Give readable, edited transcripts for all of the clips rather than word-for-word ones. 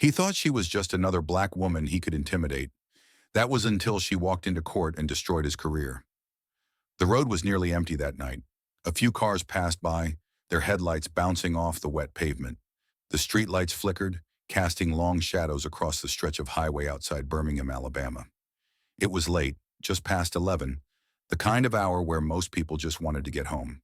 He thought she was just another black woman he could intimidate. That was until she walked into court and destroyed his career. The road was nearly empty that night. A few cars passed by, their headlights bouncing off the wet pavement. The streetlights flickered, casting long shadows across the stretch of highway outside Birmingham, Alabama. It was late, just past 11, the kind of hour where most people just wanted to get home.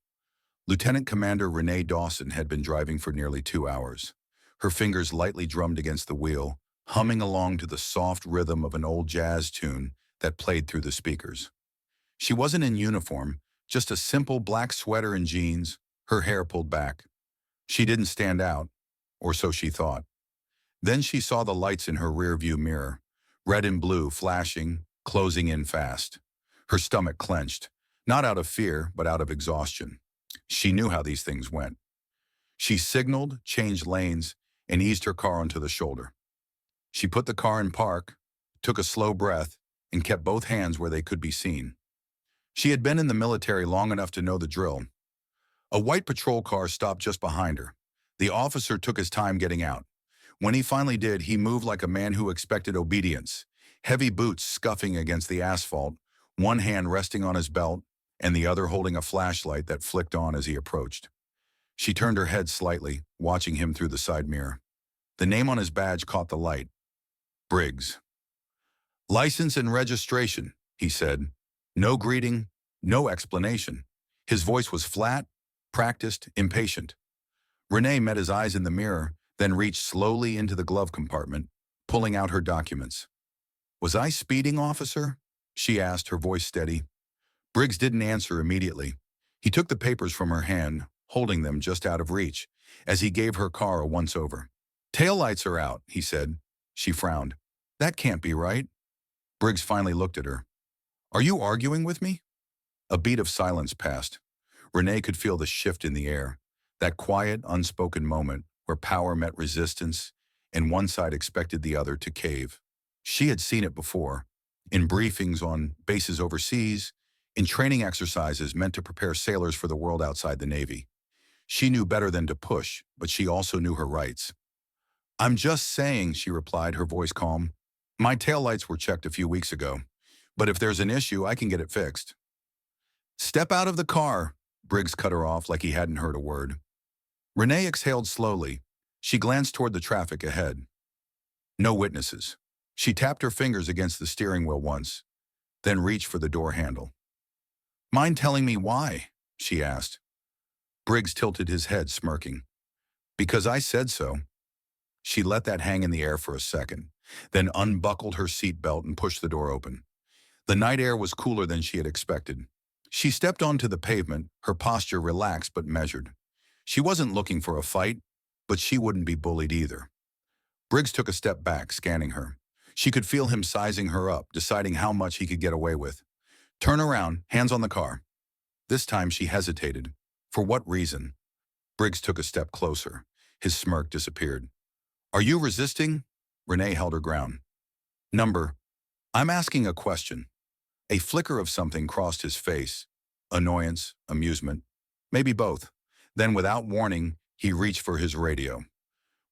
Lieutenant Commander Renee Dawson had been driving for nearly 2 hours. Her fingers lightly drummed against the wheel, humming along to the soft rhythm of an old jazz tune that played through the speakers. She wasn't in uniform, just a simple black sweater and jeans, her hair pulled back. She didn't stand out, or so she thought. Then she saw the lights in her rearview mirror, red and blue flashing, closing in fast. Her stomach clenched, not out of fear, but out of exhaustion. She knew how these things went. She signaled, changed lanes, and eased her car onto the shoulder. She put the car in park, took a slow breath, and kept both hands where they could be seen. She had been in the military long enough to know the drill. A white patrol car stopped just behind her. The officer took his time getting out. When he finally did, he moved like a man who expected obedience, heavy boots scuffing against the asphalt, one hand resting on his belt, and the other holding a flashlight that flicked on as he approached. She turned her head slightly, watching him through the side mirror. The name on his badge caught the light. Briggs. "License and registration," he said. No greeting, no explanation. His voice was flat, practiced, impatient. Renee met his eyes in the mirror, then reached slowly into the glove compartment, pulling out her documents. "Was I speeding, officer?" she asked, her voice steady. Briggs didn't answer immediately. He took the papers from her hand, holding them just out of reach, as he gave her car a once-over. "Taillights are out," he said. She frowned. "That can't be right." Briggs finally looked at her. "Are you arguing with me?" A beat of silence passed. Renee could feel the shift in the air, that quiet, unspoken moment where power met resistance and one side expected the other to cave. She had seen it before, in briefings on bases overseas, in training exercises meant to prepare sailors for the world outside the Navy. She knew better than to push, but she also knew her rights. "I'm just saying," she replied, her voice calm. "My taillights were checked a few weeks ago. But if there's an issue, I can get it fixed." "Step out of the car," Briggs cut her off like he hadn't heard a word. Renee exhaled slowly. She glanced toward the traffic ahead. No witnesses. She tapped her fingers against the steering wheel once, then reached for the door handle. "Mind telling me why?" she asked. Briggs tilted his head, smirking. "Because I said so." She let that hang in the air for a second, then unbuckled her seatbelt and pushed the door open. The night air was cooler than she had expected. She stepped onto the pavement, her posture relaxed but measured. She wasn't looking for a fight, but she wouldn't be bullied either. Briggs took a step back, scanning her. She could feel him sizing her up, deciding how much he could get away with. "Turn around, hands on the car." This time she hesitated. For what reason? Briggs took a step closer. His smirk disappeared. "Are you resisting?" Renee held her ground. "I'm asking a question." A flicker of something crossed his face. Annoyance, amusement, maybe both. Then, without warning, he reached for his radio.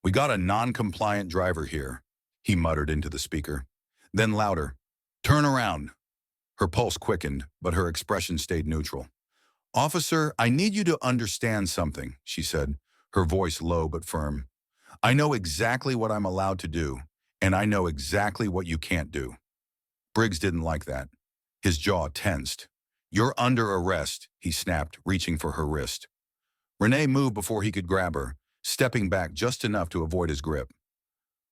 "We got a non-compliant driver here," he muttered into the speaker. Then louder, "Turn around." Her pulse quickened, but her expression stayed neutral. "Officer, I need you to understand something," she said, her voice low but firm. "I know exactly what I'm allowed to do, and I know exactly what you can't do." Briggs didn't like that. His jaw tensed. "You're under arrest," he snapped, reaching for her wrist. Renee moved before he could grab her, stepping back just enough to avoid his grip.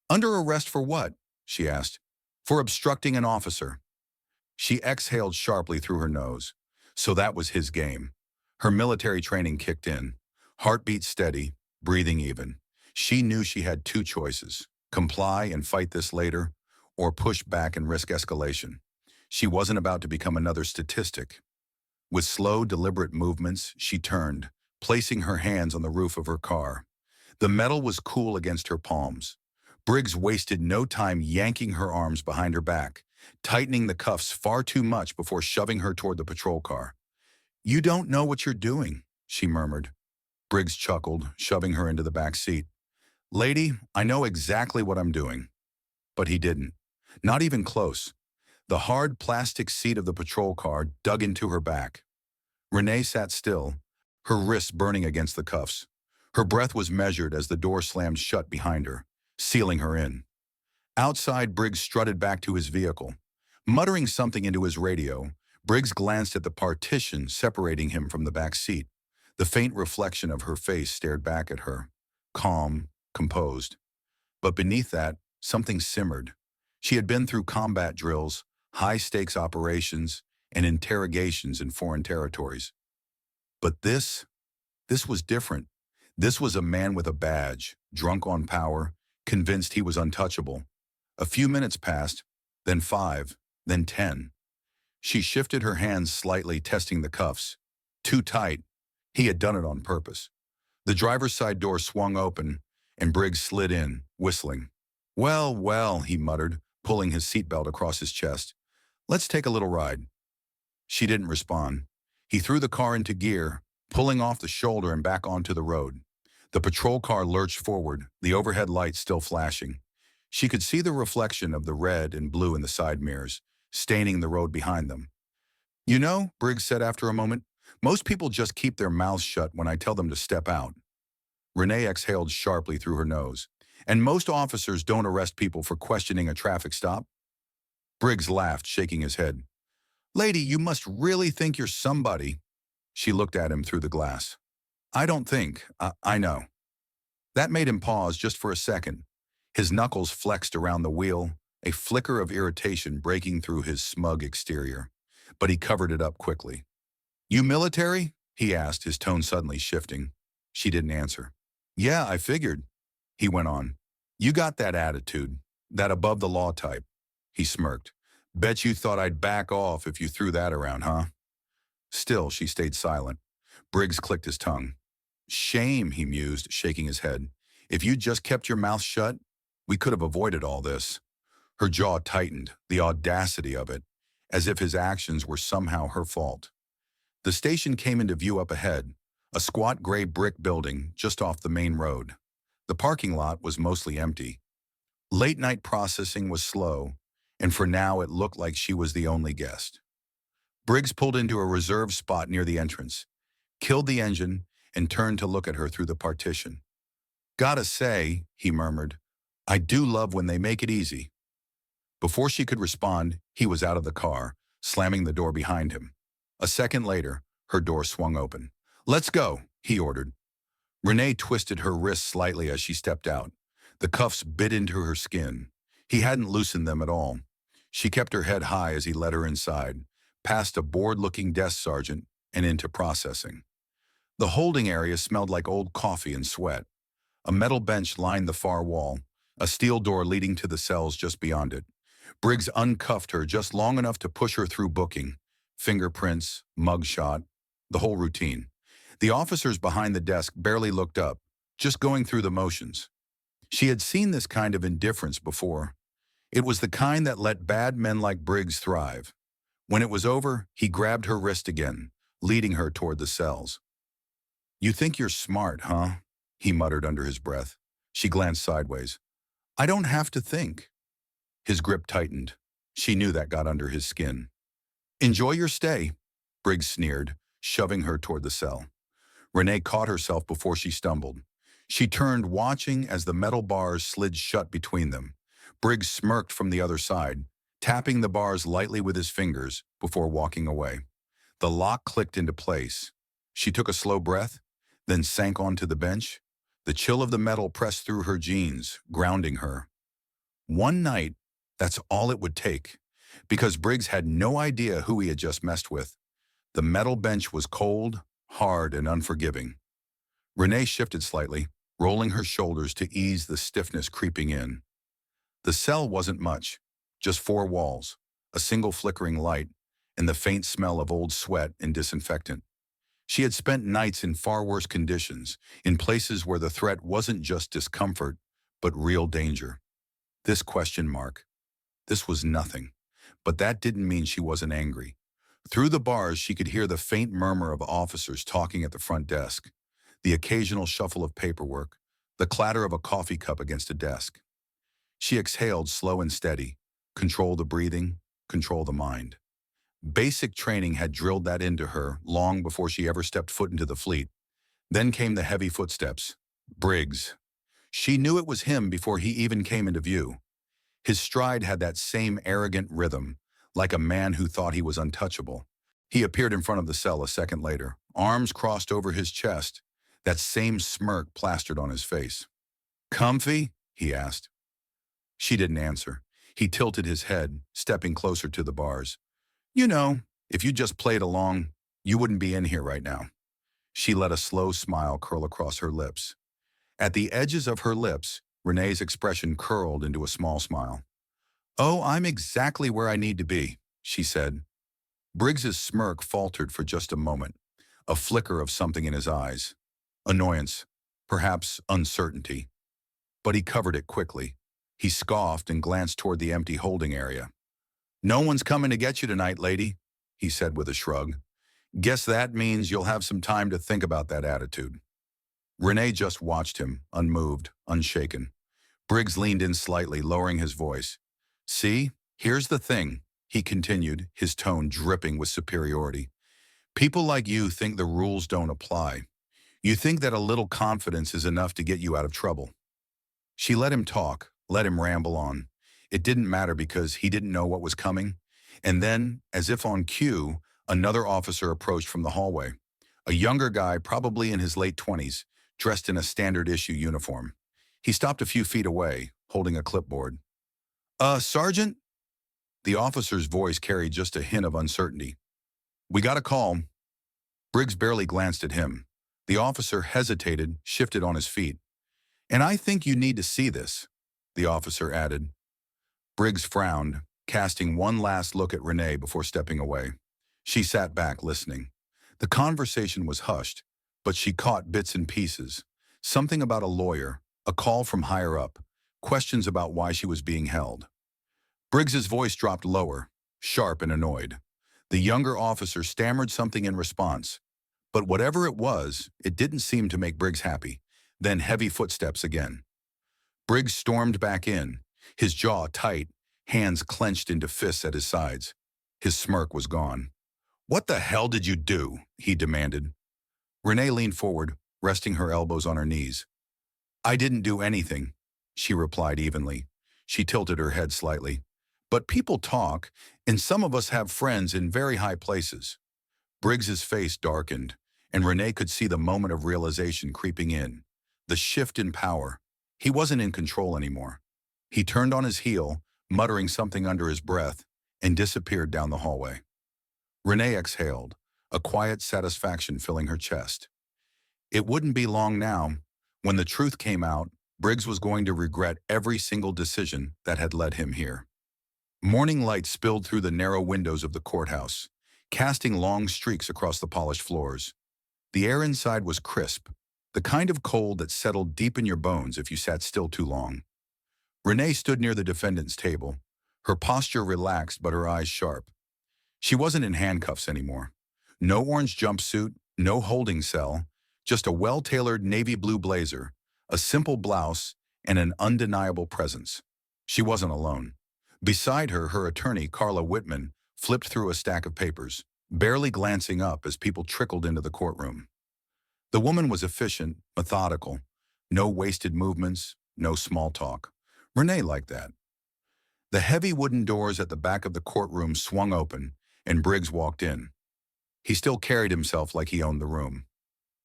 "Under arrest for what?" she asked. "For obstructing an officer." She exhaled sharply through her nose. So that was his game. Her military training kicked in. Heartbeat steady, breathing even. She knew she had two choices: comply and fight this later, or push back and risk escalation. She wasn't about to become another statistic. With slow, deliberate movements, she turned, placing her hands on the roof of her car. The metal was cool against her palms. Briggs wasted no time yanking her arms behind her back, tightening the cuffs far too much before shoving her toward the patrol car. "You don't know what you're doing," she murmured. Briggs chuckled, shoving her into the back seat. "Lady, I know exactly what I'm doing." But he didn't. Not even close. The hard plastic seat of the patrol car dug into her back. Renee sat still, her wrists burning against the cuffs. Her breath was measured as the door slammed shut behind her, sealing her in. Outside, Briggs strutted back to his vehicle. Muttering something into his radio, Briggs glanced at the partition separating him from the back seat. The faint reflection of her face stared back at her, calm, composed. But beneath that, something simmered. She had been through combat drills, high-stakes operations, and interrogations in foreign territories. But this was different. This was a man with a badge, drunk on power, convinced he was untouchable. A few minutes passed, then 5, then 10. She shifted her hands slightly, testing the cuffs. Too tight. He had done it on purpose. The driver's side door swung open, and Briggs slid in, whistling. "Well, well," he muttered, pulling his seatbelt across his chest. "Let's take a little ride." She didn't respond. He threw the car into gear, pulling off the shoulder and back onto the road. The patrol car lurched forward, the overhead lights still flashing. She could see the reflection of the red and blue in the side mirrors, staining the road behind them. "You know," Briggs said after a moment, "most people just keep their mouths shut when I tell them to step out." Renee exhaled sharply through her nose. "And most officers don't arrest people for questioning a traffic stop?" Briggs laughed, shaking his head. "Lady, you must really think you're somebody." She looked at him through the glass. "I don't think. I know." That made him pause just for a second. His knuckles flexed around the wheel, a flicker of irritation breaking through his smug exterior. But he covered it up quickly. "You military?" he asked, his tone suddenly shifting. She didn't answer. "Yeah, I figured," he went on. "You got that attitude, that above-the-law type." He smirked. "Bet you thought I'd back off if you threw that around, huh?" Still, she stayed silent. Briggs clicked his tongue. "Shame," he mused, shaking his head. "If you'd just kept your mouth shut, we could have avoided all this." Her jaw tightened, the audacity of it, as if his actions were somehow her fault. The station came into view up ahead, a squat gray brick building just off the main road. The parking lot was mostly empty. Late-night processing was slow, and for now it looked like she was the only guest. Briggs pulled into a reserved spot near the entrance, killed the engine, and turned to look at her through the partition. "Gotta say," he murmured, "I do love when they make it easy." Before she could respond, he was out of the car, slamming the door behind him. A second later, her door swung open. "Let's go," he ordered. Renee twisted her wrists slightly as she stepped out. The cuffs bit into her skin. He hadn't loosened them at all. She kept her head high as he led her inside, past a bored-looking desk sergeant and into processing. The holding area smelled like old coffee and sweat. A metal bench lined the far wall, a steel door leading to the cells just beyond it. Briggs uncuffed her just long enough to push her through booking. Fingerprints, mugshot, the whole routine. The officers behind the desk barely looked up, just going through the motions. She had seen this kind of indifference before. It was the kind that let bad men like Briggs thrive. When it was over, he grabbed her wrist again, leading her toward the cells. "You think you're smart, huh?" he muttered under his breath. She glanced sideways. "I don't have to think." His grip tightened. She knew that got under his skin. "Enjoy your stay," Briggs sneered, shoving her toward the cell. Renee caught herself before she stumbled. She turned, watching as the metal bars slid shut between them. Briggs smirked from the other side, tapping the bars lightly with his fingers before walking away. The lock clicked into place. She took a slow breath, then sank onto the bench. The chill of the metal pressed through her jeans, grounding her. One night, that's all it would take, because Briggs had no idea who he had just messed with. The metal bench was cold, hard, and unforgiving. Renee shifted slightly, rolling her shoulders to ease the stiffness creeping in. The cell wasn't much, just 4 walls, a single flickering light, and the faint smell of old sweat and disinfectant. She had spent nights in far worse conditions, in places where the threat wasn't just discomfort, but real danger. This question mark. This was nothing. But that didn't mean she wasn't angry. Through the bars, she could hear the faint murmur of officers talking at the front desk, the occasional shuffle of paperwork, the clatter of a coffee cup against a desk. She exhaled slow and steady. Control the breathing, control the mind. Basic training had drilled that into her long before she ever stepped foot into the fleet. Then came the heavy footsteps. Briggs. She knew it was him before he even came into view. His stride had that same arrogant rhythm, like a man who thought he was untouchable. He appeared in front of the cell a second later, arms crossed over his chest, that same smirk plastered on his face. "Comfy?" he asked. She didn't answer. He tilted his head, stepping closer to the bars. "You know, if you just played along, you wouldn't be in here right now." She let a slow smile curl across her lips. At the edges of her lips, Renee's expression curled into a small smile. "Oh, I'm exactly where I need to be," she said. Briggs's smirk faltered for just a moment, a flicker of something in his eyes. Annoyance, perhaps uncertainty. But he covered it quickly. He scoffed and glanced toward the empty holding area. "No one's coming to get you tonight, lady," he said with a shrug. "Guess that means you'll have some time to think about that attitude." Renee just watched him, unmoved, unshaken. Briggs leaned in slightly, lowering his voice. "See, here's the thing," he continued, his tone dripping with superiority. "People like you think the rules don't apply. You think that a little confidence is enough to get you out of trouble." She let him talk, let him ramble on. It didn't matter because he didn't know what was coming. And then, as if on cue, another officer approached from the hallway. A younger guy, probably in his late 20s, dressed in a standard-issue uniform. He stopped a few feet away, holding a clipboard. Sergeant?" The officer's voice carried just a hint of uncertainty. "We got a call." Briggs barely glanced at him. The officer hesitated, shifted on his feet. "And I think you need to see this," the officer added. Briggs frowned, casting one last look at Renee before stepping away. She sat back, listening. The conversation was hushed, but she caught bits and pieces. Something about a lawyer, a call from higher up, questions about why she was being held. Briggs's voice dropped lower, sharp and annoyed. The younger officer stammered something in response. But whatever it was, it didn't seem to make Briggs happy. Then heavy footsteps again. Briggs stormed back in, his jaw tight, hands clenched into fists at his sides. His smirk was gone. "What the hell did you do?" he demanded. Renee leaned forward, resting her elbows on her knees. "I didn't do anything," she replied evenly. She tilted her head slightly. "But people talk, and some of us have friends in very high places." Briggs's face darkened, and Renee could see the moment of realization creeping in. The shift in power. He wasn't in control anymore. He turned on his heel, muttering something under his breath, and disappeared down the hallway. Renee exhaled, a quiet satisfaction filling her chest. It wouldn't be long now. When the truth came out, Briggs was going to regret every single decision that had led him here. Morning light spilled through the narrow windows of the courthouse, casting long streaks across the polished floors. The air inside was crisp, the kind of cold that settled deep in your bones if you sat still too long. Renee stood near the defendant's table, her posture relaxed but her eyes sharp. She wasn't in handcuffs anymore. No orange jumpsuit, no holding cell, just a well-tailored navy blue blazer, a simple blouse, and an undeniable presence. She wasn't alone. Beside her, her attorney, Carla Whitman, flipped through a stack of papers, barely glancing up as people trickled into the courtroom. The woman was efficient, methodical. No wasted movements, no small talk. Renee liked that. The heavy wooden doors at the back of the courtroom swung open, and Briggs walked in. He still carried himself like he owned the room.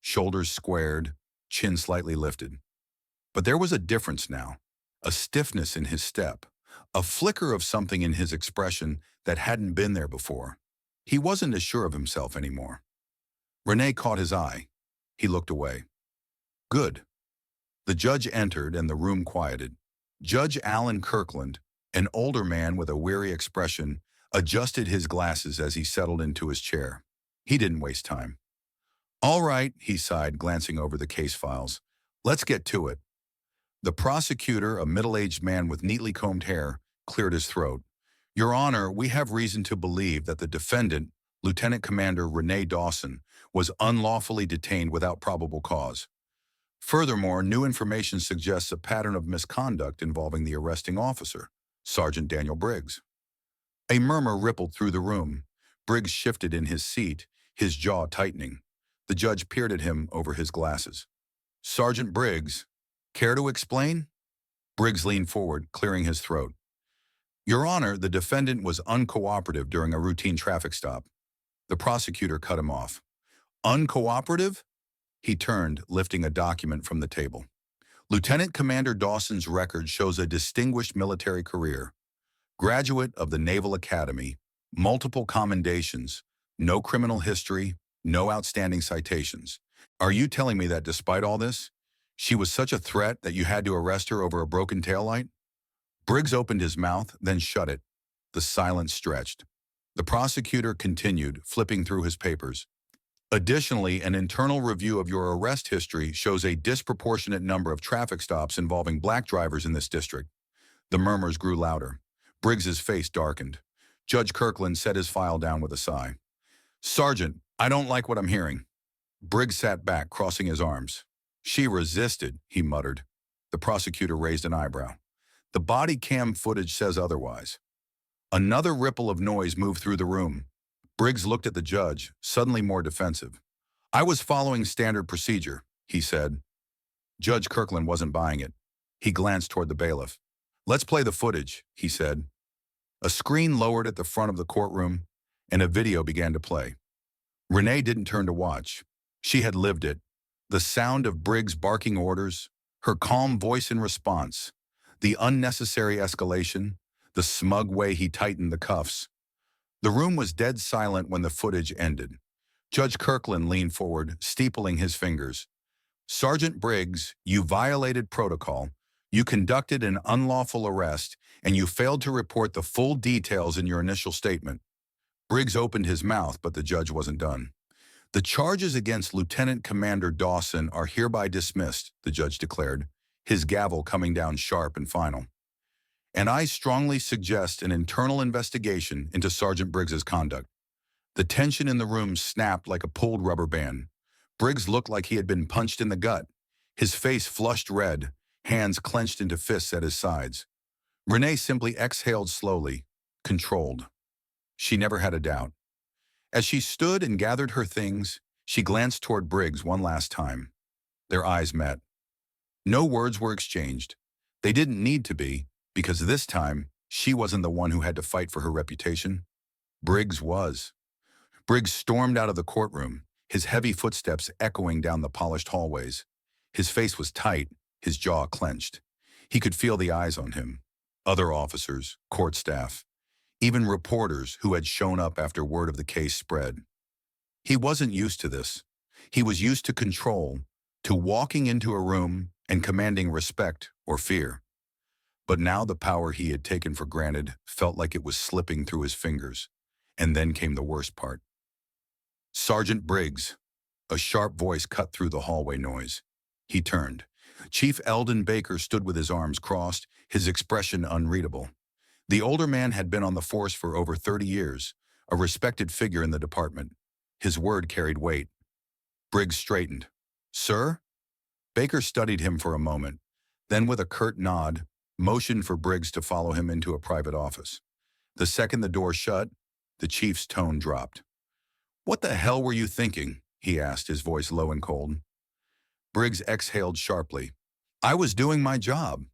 Shoulders squared, chin slightly lifted. But there was a difference now, a stiffness in his step, a flicker of something in his expression that hadn't been there before. He wasn't as sure of himself anymore. Renee caught his eye. He looked away. "Good." The judge entered and the room quieted. Judge Alan Kirkland, an older man with a weary expression, adjusted his glasses as he settled into his chair. He didn't waste time. "All right," he sighed, glancing over the case files. "Let's get to it." The prosecutor, a middle-aged man with neatly combed hair, cleared his throat. "Your Honor, we have reason to believe that the defendant, Lieutenant Commander Renee Dawson, was unlawfully detained without probable cause." Furthermore, new information suggests a pattern of misconduct involving the arresting officer, Sergeant Daniel Briggs. A murmur rippled through the room. Briggs shifted in his seat, his jaw tightening. The judge peered at him over his glasses. Sergeant Briggs, care to explain? Briggs leaned forward, clearing his throat. Your Honor, the defendant was uncooperative during a routine traffic stop. The prosecutor cut him off. Uncooperative? He turned, lifting a document from the table. Lieutenant Commander Dawson's record shows a distinguished military career. Graduate of the Naval Academy, multiple commendations, no criminal history, no outstanding citations. Are you telling me that despite all this, she was such a threat that you had to arrest her over a broken taillight? Briggs opened his mouth, then shut it. The silence stretched. The prosecutor continued, flipping through his papers. Additionally, an internal review of your arrest history shows a disproportionate number of traffic stops involving black drivers in this district. The murmurs grew louder. Briggs's face darkened. Judge Kirkland set his file down with a sigh. Sergeant, I don't like what I'm hearing. Briggs sat back, crossing his arms. She resisted, he muttered. The prosecutor raised an eyebrow. The body cam footage says otherwise. Another ripple of noise moved through the room. Briggs looked at the judge, suddenly more defensive. I was following standard procedure, he said. Judge Kirkland wasn't buying it. He glanced toward the bailiff. Let's play the footage, he said. A screen lowered at the front of the courtroom, and a video began to play. Renee didn't turn to watch. She had lived it. The sound of Briggs barking orders, her calm voice in response, the unnecessary escalation, the smug way he tightened the cuffs. The room was dead silent when the footage ended. Judge Kirkland leaned forward, steepling his fingers. Sergeant Briggs, you violated protocol. You conducted an unlawful arrest, and you failed to report the full details in your initial statement. Briggs opened his mouth, but the judge wasn't done. The charges against Lieutenant Commander Dawson are hereby dismissed, the judge declared, his gavel coming down sharp and final. And I strongly suggest an internal investigation into Sergeant Briggs's conduct. The tension in the room snapped like a pulled rubber band. Briggs looked like he had been punched in the gut. His face flushed red, hands clenched into fists at his sides. Renee simply exhaled slowly, controlled. She never had a doubt. As she stood and gathered her things, she glanced toward Briggs one last time. Their eyes met. No words were exchanged. They didn't need to be, because this time, she wasn't the one who had to fight for her reputation. Briggs was. Briggs stormed out of the courtroom, his heavy footsteps echoing down the polished hallways. His face was tight, his jaw clenched. He could feel the eyes on him. Other officers, court staff, even reporters who had shown up after word of the case spread. He wasn't used to this. He was used to control, to walking into a room and commanding respect or fear. But now the power he had taken for granted felt like it was slipping through his fingers. And then came the worst part. Sergeant Briggs. A sharp voice cut through the hallway noise. He turned. Chief Eldon Baker stood with his arms crossed, his expression unreadable. The older man had been on the force for over 30 years, a respected figure in the department. His word carried weight. Briggs straightened. Sir? Baker studied him for a moment, then with a curt nod, motioned for Briggs to follow him into a private office. The second the door shut, the chief's tone dropped. What the hell were you thinking? He asked, his voice low and cold. Briggs exhaled sharply. I was doing my job.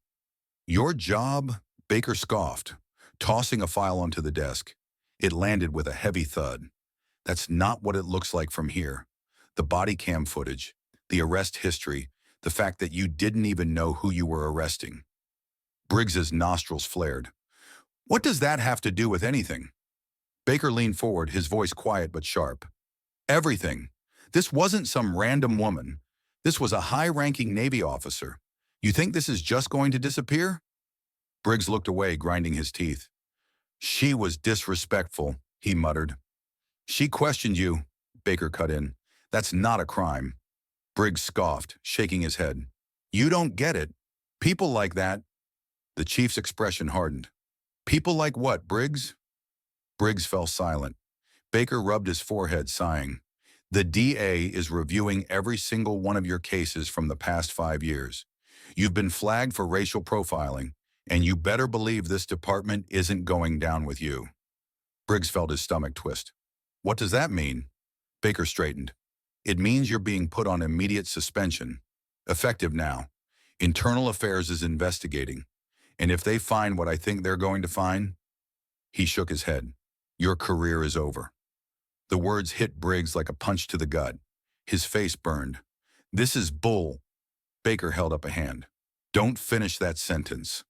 Your job? Baker scoffed, tossing a file onto the desk. It landed with a heavy thud. That's not what it looks like from here. The body cam footage, the arrest history, the fact that you didn't even know who you were arresting. Briggs's nostrils flared. What does that have to do with anything? Baker leaned forward, his voice quiet but sharp. Everything. This wasn't some random woman. This was a high-ranking Navy officer. You think this is just going to disappear? Briggs looked away, grinding his teeth. She was disrespectful, he muttered. She questioned you, Baker cut in. That's not a crime. Briggs scoffed, shaking his head. You don't get it. People like that. The chief's expression hardened. People like what, Briggs? Briggs fell silent. Baker rubbed his forehead, sighing. The DA is reviewing every single one of your cases from the past 5 years. You've been flagged for racial profiling, and you better believe this department isn't going down with you." Briggs felt his stomach twist. "What does that mean?" Baker straightened. "It means you're being put on immediate suspension. Effective now. Internal Affairs is investigating. And if they find what I think they're going to find—" He shook his head. "Your career is over." The words hit Briggs like a punch to the gut. His face burned. "This is bull." Baker held up a hand. "Don't finish that sentence."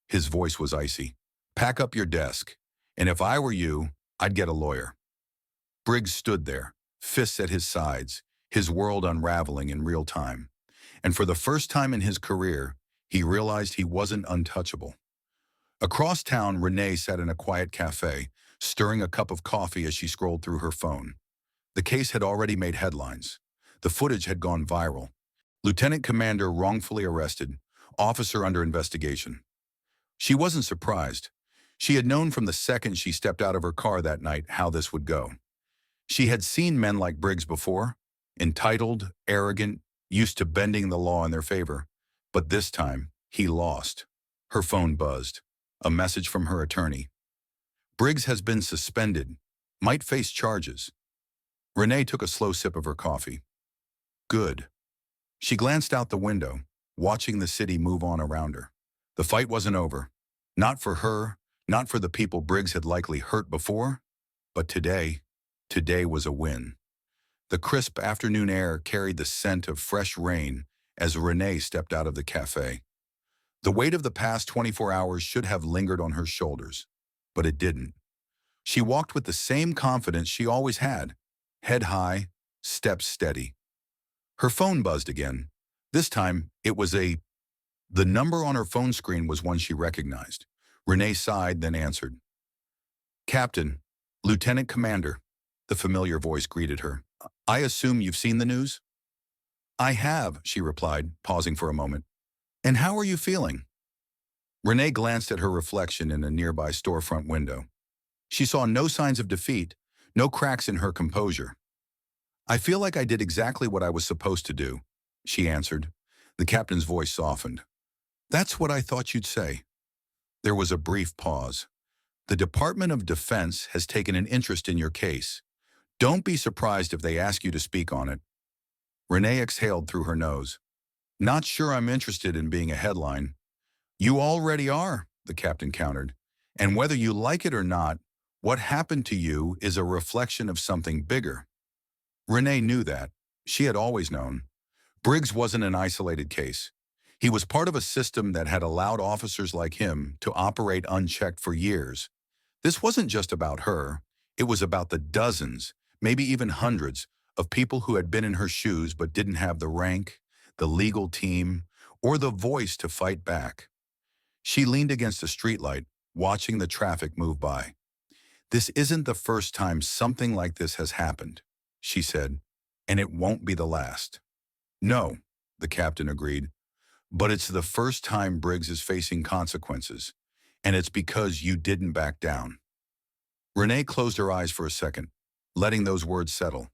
His voice was icy. "Pack up your desk. And if I were you, I'd get a lawyer." Briggs stood there, fists at his sides, his world unraveling in real time. And for the first time in his career, he realized he wasn't untouchable. Across town, Renee sat in a quiet cafe, stirring a cup of coffee as she scrolled through her phone. The case had already made headlines. The footage had gone viral. Lieutenant Commander wrongfully arrested, officer under investigation. She wasn't surprised. She had known from the second she stepped out of her car that night how this would go. She had seen men like Briggs before, entitled, arrogant, used to bending the law in their favor. But this time, he lost. Her phone buzzed. A message from her attorney. "Briggs has been suspended. Might face charges." Renee took a slow sip of her coffee. Good. She glanced out the window, watching the city move on around her. The fight wasn't over. Not for her, not for the people Briggs had likely hurt before, but today was a win. The crisp afternoon air carried the scent of fresh rain as Renee stepped out of the cafe. The weight of the past 24 hours should have lingered on her shoulders, but it didn't. She walked with the same confidence she always had, head high, steps steady. Her phone buzzed again. This time, it was the number on her phone screen was one she recognized. Renee sighed, then answered. "Captain, Lieutenant Commander," the familiar voice greeted her. "I assume you've seen the news?" "I have," she replied, pausing for a moment. "And how are you feeling?" Renee glanced at her reflection in a nearby storefront window. She saw no signs of defeat, no cracks in her composure. "I feel like I did exactly what I was supposed to do," she answered. The captain's voice softened. "That's what I thought you'd say." There was a brief pause. "The Department of Defense has taken an interest in your case. Don't be surprised if they ask you to speak on it." Renee exhaled through her nose. "Not sure I'm interested in being a headline." "You already are," the captain countered. "And whether you like it or not, what happened to you is a reflection of something bigger." Renee knew that. She had always known. Briggs wasn't an isolated case. He was part of a system that had allowed officers like him to operate unchecked for years. This wasn't just about her. It was about the dozens, maybe even hundreds, of people who had been in her shoes but didn't have the rank, the legal team, or the voice to fight back. She leaned against a streetlight, watching the traffic move by. "This isn't the first time something like this has happened," she said, "and it won't be the last." "No," the captain agreed, "but it's the first time Briggs is facing consequences, and it's because you didn't back down." Renee closed her eyes for a second, letting those words settle.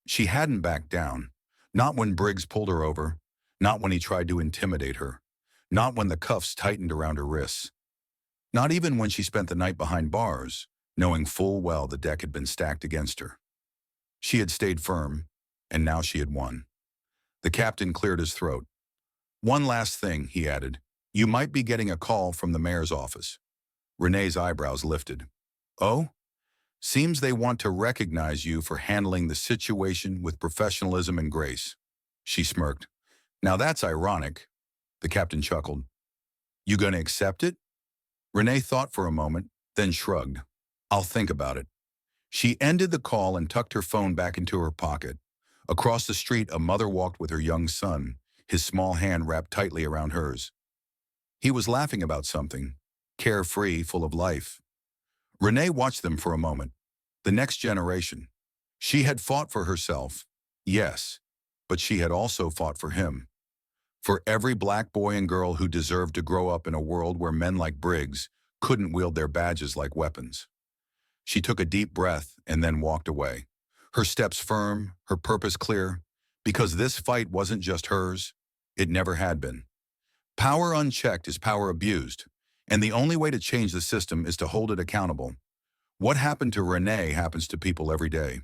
She hadn't backed down, not when Briggs pulled her over, not when he tried to intimidate her, not when the cuffs tightened around her wrists, not even when she spent the night behind bars, knowing full well the deck had been stacked against her. She had stayed firm, and now she had won. The captain cleared his throat. "One last thing," he added. "You might be getting a call from the mayor's office." Renee's eyebrows lifted. "Oh? Seems they want to recognize you for handling the situation with professionalism and grace." She smirked. "Now that's ironic." The captain chuckled. "You gonna accept it?" Renee thought for a moment, then shrugged. "I'll think about it." She ended the call and tucked her phone back into her pocket. Across the street, a mother walked with her young son, his small hand wrapped tightly around hers. He was laughing about something, carefree, full of life. Renee watched them for a moment. The next generation. She had fought for herself, yes, but she had also fought for him. For every black boy and girl who deserved to grow up in a world where men like Briggs couldn't wield their badges like weapons. She took a deep breath and then walked away. Her steps firm, her purpose clear, because this fight wasn't just hers, it never had been. Power unchecked is power abused, and the only way to change the system is to hold it accountable. What happened to Renee happens to people every day.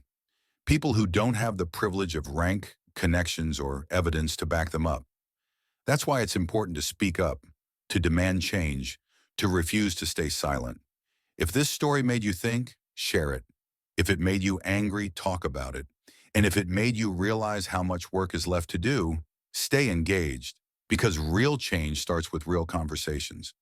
People who don't have the privilege of rank, connections, or evidence to back them up. That's why it's important to speak up, to demand change, to refuse to stay silent. If this story made you think, share it. If it made you angry, talk about it. And if it made you realize how much work is left to do, stay engaged, because real change starts with real conversations.